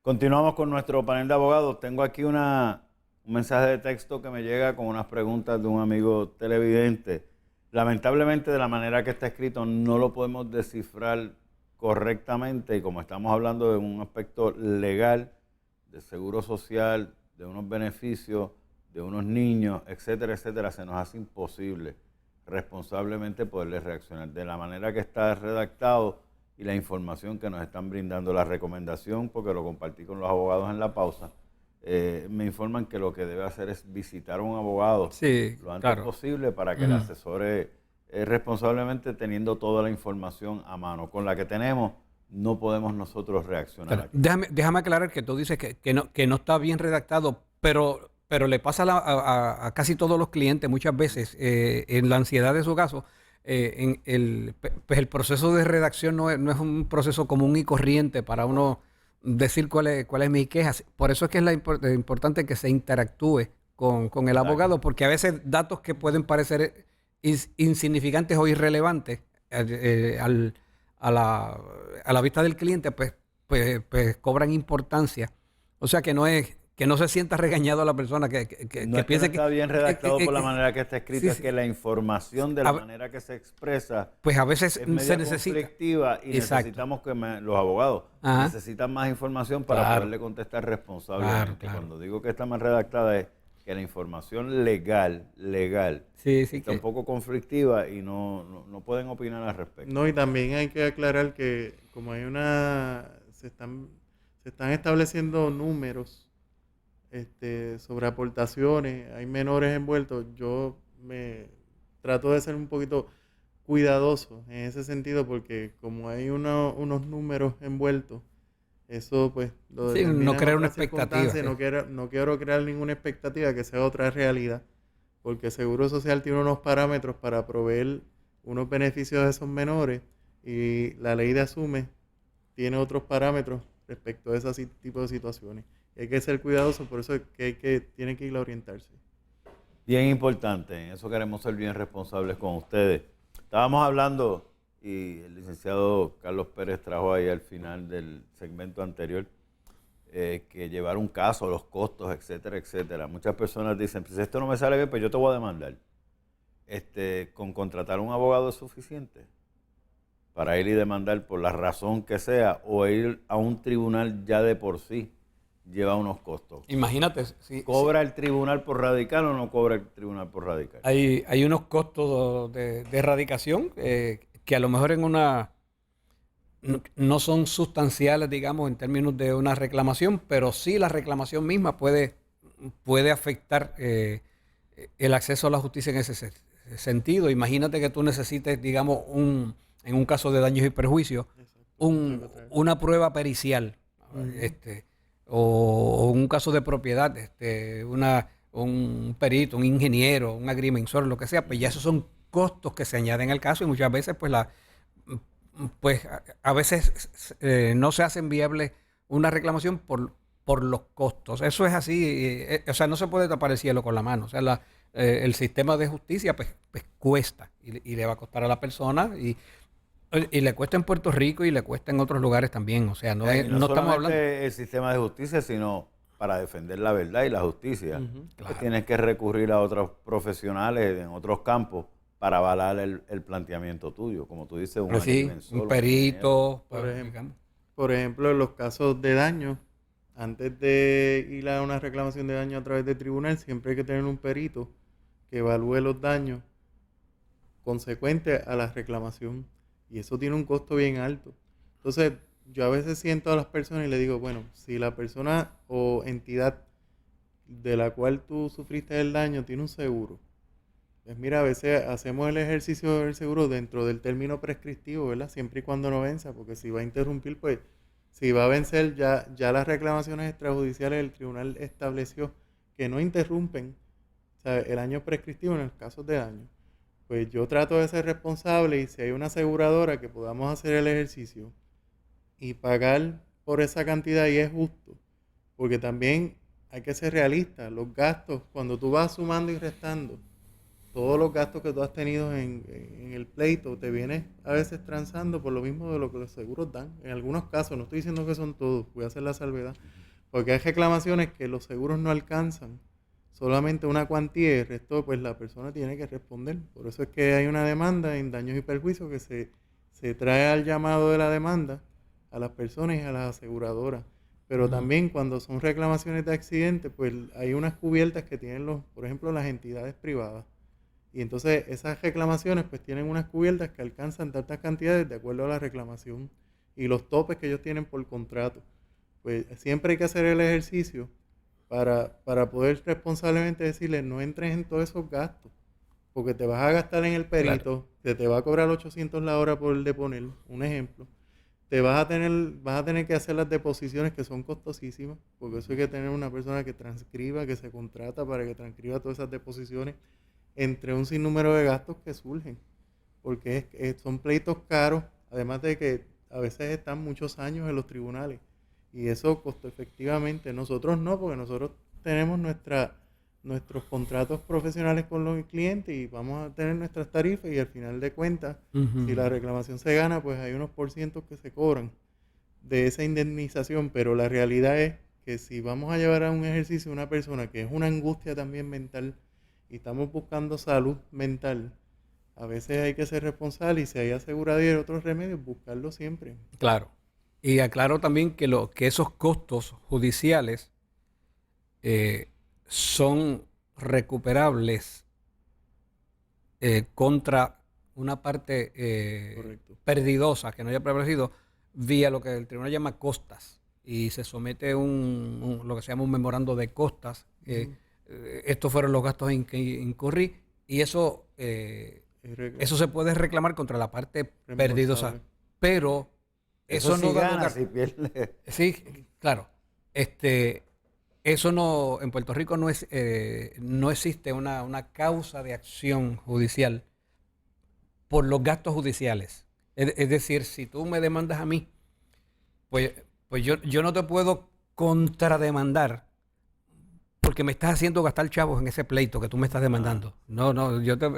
Continuamos con nuestro panel de abogados. Tengo aquí un mensaje de texto que me llega con unas preguntas de un amigo televidente. Lamentablemente, de la manera que está escrito, no lo podemos descifrar correctamente, y como estamos hablando de un aspecto legal, de seguro social, de unos beneficios, de unos niños, etcétera, etcétera, se nos hace imposible responsablemente poderle reaccionar. De la manera que está redactado y la información que nos están brindando, la recomendación, porque lo compartí con los abogados en la pausa, me informan que lo que debe hacer es visitar a un abogado Sí, lo antes claro. posible para que le Ujú. asesore responsablemente, teniendo toda la información a mano. Con la que tenemos, no podemos nosotros reaccionar Claro. aquí. Déjame aclarar que tú dices que no está bien redactado, pero le pasa a casi todos los clientes muchas veces, en la ansiedad de su caso, pues el proceso de redacción no es un proceso común y corriente para uno decir cuál es mi queja. Por eso es que es importante que se interactúe con el Exacto. abogado, porque a veces datos que pueden parecer insignificantes o irrelevantes a la, a la vista del cliente, pues cobran importancia. O sea que no se sienta regañado a la persona, No que es que no piense está bien redactado por la que- manera que está escrito, sí, es sí, que la información de la a, manera que se expresa pues a veces es se media necesita. conflictiva, y Exacto. necesitamos que los abogados Ajá. necesitan más información para Claro, poderle contestar claro, responsablemente. claro. Cuando digo que está mal redactada, es que la información legal, Sí, sí, está un poco conflictiva y no pueden opinar al respecto. No, y también hay que aclarar que como hay se están estableciendo números sobre aportaciones, hay menores envueltos, yo me trato de ser un poquito cuidadoso en ese sentido porque como hay unos números envueltos, eso pues lo sí, no determinan crear una otras expectativa, circunstancias y sí. no quiero crear ninguna expectativa que sea otra realidad, porque Seguro Social tiene unos parámetros para proveer unos beneficios a esos menores y la ley de asume tiene otros parámetros respecto a ese tipo de situaciones. Y hay que ser cuidadoso, por eso es que tienen que ir a orientarse. Bien importante, en eso queremos ser bien responsables con ustedes. Estábamos hablando, y el licenciado Carlos Pérez trajo ahí al final del segmento anterior, que llevar un caso, los costos, etcétera, etcétera. Muchas personas dicen, pues si esto no me sale bien, pues yo te voy a demandar. Con contratar un abogado es suficiente para ir y demandar por la razón que sea, o ir a un tribunal ya de por sí lleva unos costos. Imagínate, ¿Cobra el tribunal por radical o no cobra el tribunal por radical? hay unos costos de erradicación que a lo mejor no son sustanciales, digamos, en términos de una reclamación, pero sí la reclamación misma puede afectar el acceso a la justicia en ese sentido. Imagínate que tú necesites, digamos, en un caso de daños y perjuicios, Exacto, eso es lo que trae. una prueba pericial, Ujú. este, o un caso de propiedad, un perito, un ingeniero, un agrimensor, lo que sea, pues ya esos son costos que se añaden al caso y muchas veces pues a veces no se hacen viable una reclamación por los costos. Eso es así, o sea, no se puede tapar el cielo con la mano. O sea, el sistema de justicia pues cuesta y le va a costar a la persona y le cuesta en Puerto Rico y le cuesta en otros lugares también. O sea, Y no no estamos hablando. solamente el sistema de justicia, sino para defender la verdad y la justicia, Ujú. pues Claro. tienes que recurrir a otros profesionales en otros campos para avalar el planteamiento tuyo. Como tú dices, un Sí, un agrimensor, un ingeniero. perito, Por pues, ejemplo, digamos. en los casos de daño, antes de ir a una reclamación de daño a través del tribunal, siempre hay que tener un perito que evalúe los daños consecuentes a la reclamación. Y eso tiene un costo bien alto. Entonces, yo a veces siento a las personas y le digo, bueno, si la persona o entidad de la cual tú sufriste el daño tiene un seguro, pues mira, a veces hacemos el ejercicio del seguro dentro del término prescriptivo, ¿verdad? Siempre y cuando no venza, porque si va a interrumpir, pues si va a vencer, ya las reclamaciones extrajudiciales del tribunal estableció que no interrumpen, o sea, el año prescriptivo en los casos de daño. Pues yo trato de ser responsable y si hay una aseguradora que podamos hacer el ejercicio y pagar por esa cantidad y es justo, porque también hay que ser realista, los gastos, cuando tú vas sumando y restando, todos los gastos que tú has tenido en el pleito te vienes a veces transando por lo mismo de lo que los seguros dan. En algunos casos, no estoy diciendo que son todos, voy a hacer la salvedad, porque hay reclamaciones que los seguros no alcanzan solamente una cuantía y el resto pues la persona tiene que responder. Por eso es que hay una demanda en daños y perjuicios que se trae al llamado de la demanda a las personas y a las aseguradoras. Pero también cuando son reclamaciones de accidentes, pues hay unas cubiertas que tienen por ejemplo, las entidades privadas. Y entonces esas reclamaciones pues tienen unas cubiertas que alcanzan tantas cantidades de acuerdo a la reclamación y los topes que ellos tienen por contrato. Pues siempre hay que hacer el ejercicio para poder responsablemente decirle no entres en todos esos gastos, porque te vas a gastar en el perito, claro. Te va a cobrar 800 la hora por deponer, un ejemplo. Vas a tener que hacer las deposiciones que son costosísimas, porque eso hay que tener una persona que transcriba, que se contrata para que transcriba todas esas deposiciones, entre un sinnúmero de gastos que surgen, porque son pleitos caros, además de que a veces están muchos años en los tribunales, y eso costo efectivamente. Nosotros no, porque nosotros tenemos nuestros contratos profesionales con los clientes y vamos a tener nuestras tarifas y al final de cuentas, si la reclamación se gana, pues hay unos porcientos que se cobran de esa indemnización, pero la realidad es que si vamos a llevar a un ejercicio a una persona que es una angustia también mental y estamos buscando salud mental, a veces hay que ser responsable y si hay aseguradía y otros remedios, buscarlo siempre. Claro. Y aclaro también que esos costos judiciales son recuperables contra una parte perdidosa que no haya prevalecido vía lo que el tribunal llama costas y se somete lo que se llama un memorando de costas. Estos fueron los gastos en que incurrí y eso se puede reclamar contra la parte perdidosa, pero eso no da lugar. Si pierde. Sí, claro. Eso no, en Puerto Rico no existe una causa de acción judicial por los gastos judiciales. Es decir, si tú me demandas a mí, pues yo no te puedo contrademandar porque me estás haciendo gastar chavos en ese pleito que tú me estás demandando. No, yo te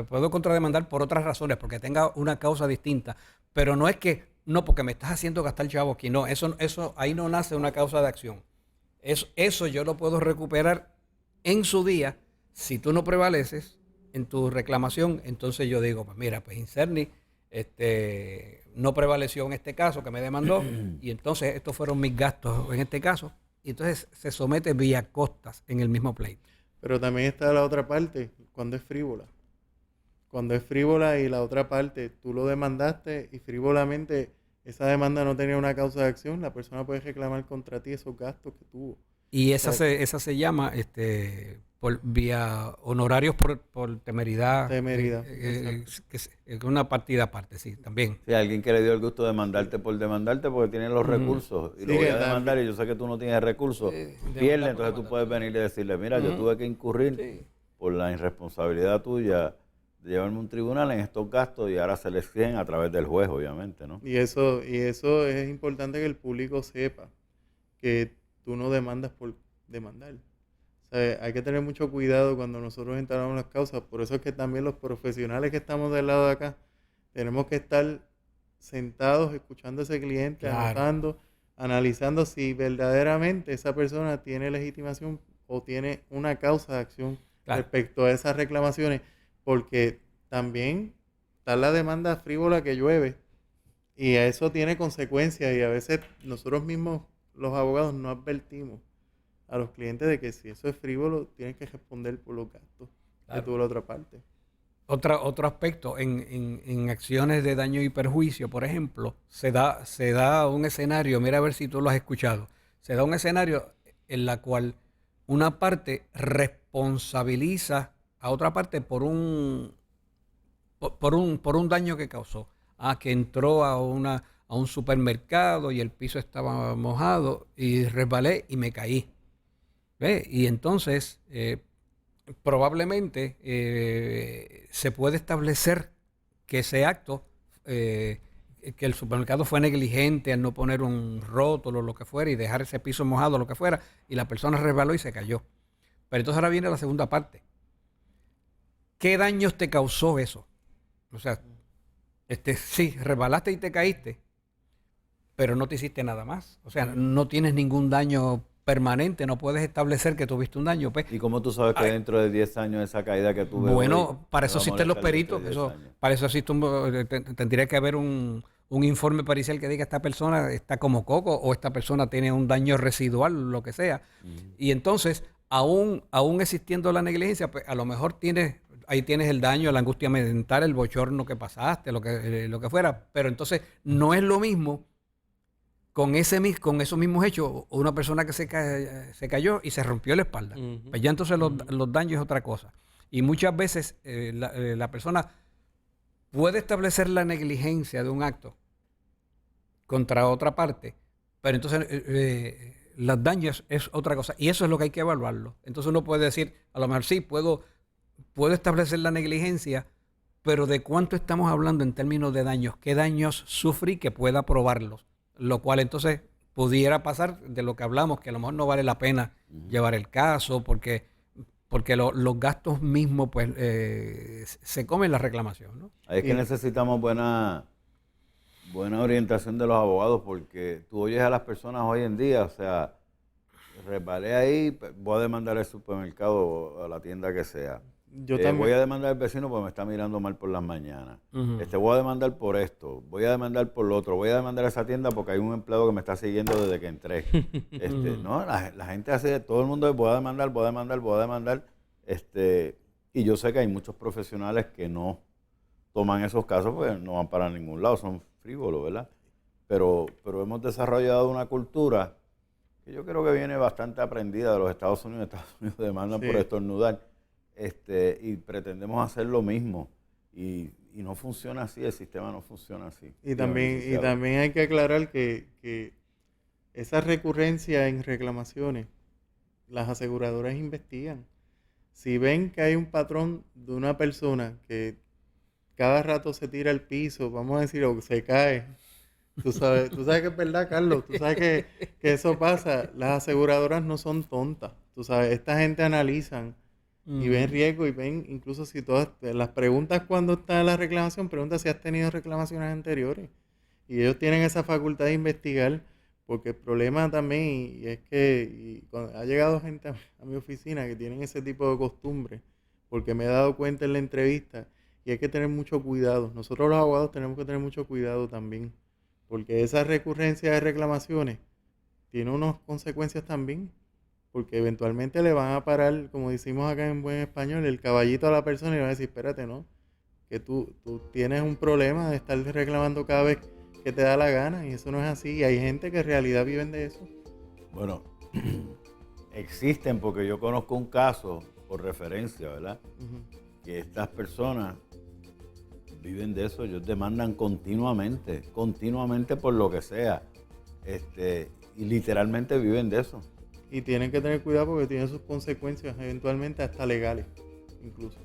puedo contrademandar por otras razones, porque tenga una causa distinta, pero no es que, no, porque me estás haciendo gastar chavos aquí, no, eso ahí no nace una causa de acción. Eso yo lo puedo recuperar en su día. Si tú no prevaleces en tu reclamación, entonces yo digo, pues mira, pues Inserni no prevaleció en este caso que me demandó y entonces estos fueron mis gastos en este caso. Y entonces se somete vía costas en el mismo pleito. Pero también está la otra parte, cuando es frívola. Cuando es frívola y la otra parte, tú lo demandaste y frívolamente esa demanda no tenía una causa de acción, la persona puede reclamar contra ti esos gastos que tuvo. Y esa se llama por vía honorarios por temeridad. Temeridad. Es una partida aparte, sí, también. Sí, alguien que le dio el gusto de demandarte por demandarte porque tiene los recursos y lo voy a demandar y yo sé que tú no tienes recursos, pierde, entonces tú puedes venir y decirle, mira, yo tuve que incurrir por la irresponsabilidad tuya de llevarme a un tribunal en estos gastos y ahora se les exigen a través del juez, obviamente, ¿no? Y eso es importante que el público sepa que tú no demandas por demandar. O sea, hay que tener mucho cuidado cuando nosotros entramos las causas. Por eso es que también los profesionales que estamos del lado de acá tenemos que estar sentados escuchando a ese cliente, anotando, analizando si verdaderamente esa persona tiene legitimación o tiene una causa de acción respecto a esas reclamaciones. Porque también está la demanda frívola que llueve y a eso tiene consecuencias y a veces nosotros mismos los abogados no advertimos a los clientes de que si eso es frívolo tienes que responder por los gastos que tuvo la otra parte. Otro aspecto, en acciones de daño y perjuicio, por ejemplo, se da un escenario, mira a ver si tú lo has escuchado, se da un escenario en la cual una parte responsabiliza a otra parte por un daño que causó. Que entró a un supermercado y el piso estaba mojado y resbalé y me caí. ¿Ve? Y entonces probablemente se puede establecer que ese acto, que el supermercado fue negligente al no poner un rótulo o lo que fuera y dejar ese piso mojado o lo que fuera y la persona resbaló y se cayó. Pero entonces ahora viene la segunda parte. ¿qué daños te causó eso? O sea, sí, resbalaste y te caíste, pero no te hiciste nada más. O sea, no tienes ningún daño permanente, no puedes establecer que tuviste un daño. Pues, ¿Y cómo tú sabes que dentro de 10 años esa caída que tuve bueno, hoy para me eso va a existen los molestar dentro de peritos. 10 años? Para eso existe tendría que haber un informe pericial que diga esta persona está como coco o esta persona tiene un daño residual, lo que sea. Y entonces, aún existiendo la negligencia, pues a lo mejor ahí tienes el daño, la angustia mental, el bochorno que pasaste, lo que fuera. Pero entonces no es lo mismo con esos mismos hechos, una persona que se cayó y se rompió la espalda. Pues ya entonces los daños es otra cosa. Y muchas veces la persona puede establecer la negligencia de un acto contra otra parte, pero entonces los daños es otra cosa. Y eso es lo que hay que evaluarlo. Entonces uno puede decir, a lo mejor sí, puedo establecer la negligencia, pero ¿de cuánto estamos hablando en términos de daños? ¿Qué daños sufrí que pueda probarlos? Lo cual entonces pudiera pasar de lo que hablamos, que a lo mejor no vale la pena llevar el caso porque los gastos mismos pues se comen la reclamación, ¿no? Ahí es que necesitamos buena orientación de los abogados, porque tú oyes a las personas hoy en día, o sea, resbalé ahí, voy a demandar al supermercado o a la tienda que sea. Yo también voy a demandar al vecino porque me está mirando mal por las mañanas. Voy a demandar por esto, voy a demandar por lo otro, voy a demandar a esa tienda porque hay un empleado que me está siguiendo desde que entré. No, la gente hace, todo el mundo voy a demandar. Y yo sé que hay muchos profesionales que no toman esos casos porque no van para ningún lado, son frívolos, ¿verdad? Pero hemos desarrollado una cultura que yo creo que viene bastante aprendida de los Estados Unidos. Estados Unidos demandan por estornudar. Y pretendemos hacer lo mismo y no funciona así, el sistema no funciona así. Y también hay que aclarar que esa recurrencia en reclamaciones, las aseguradoras investigan. Si ven que hay un patrón de una persona que cada rato se tira al piso, vamos a decir, o se cae, tú sabes que es verdad, Carlos, tú sabes que eso pasa, las aseguradoras no son tontas, tú sabes, esta gente analizan y ven riesgo y ven incluso si todas las preguntas cuando está la reclamación, pregunta si has tenido reclamaciones anteriores y ellos tienen esa facultad de investigar, porque el problema también y es que cuando ha llegado gente a mi oficina que tienen ese tipo de costumbre, porque me he dado cuenta en la entrevista y hay que tener mucho cuidado. Nosotros los abogados tenemos que tener mucho cuidado también, porque esa recurrencia de reclamaciones tiene unas consecuencias también, porque eventualmente le van a parar, como decimos acá en buen español, el caballito a la persona y le van a decir, espérate, ¿no? Que tú tienes un problema de estar reclamando cada vez que te da la gana, y eso no es así, y hay gente que en realidad viven de eso. Bueno, existen, porque yo conozco un caso, por referencia, ¿verdad? Que estas personas viven de eso, ellos demandan continuamente por lo que sea, y literalmente viven de eso. Y tienen que tener cuidado porque tienen sus consecuencias, eventualmente hasta legales, incluso.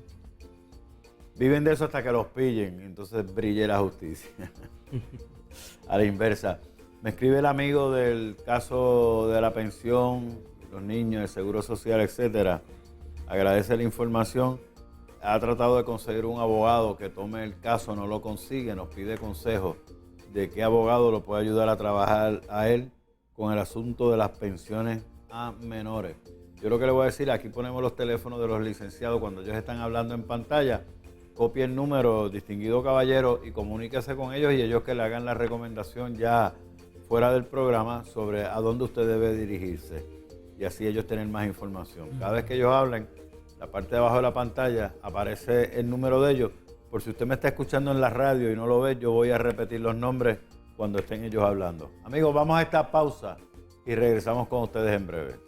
Viven de eso hasta que los pillen, entonces brille la justicia. A la inversa. Me escribe el amigo del caso de la pensión, los niños, el seguro social, etcétera. Agradece la información. Ha tratado de conseguir un abogado que tome el caso, no lo consigue, nos pide consejos de qué abogado lo puede ayudar a trabajar a él con el asunto de las pensiones a menores. Yo lo que le voy a decir, aquí ponemos los teléfonos de los licenciados cuando ellos están hablando en pantalla, copie el número, distinguido caballero, y comuníquese con ellos y ellos que le hagan la recomendación ya fuera del programa sobre a dónde usted debe dirigirse y así ellos tienen más información. Cada vez que ellos hablen, la parte de abajo de la pantalla aparece el número de ellos. Por si usted me está escuchando en la radio y no lo ve, yo voy a repetir los nombres cuando estén ellos hablando. Amigos, vamos a esta pausa y regresamos con ustedes en breve.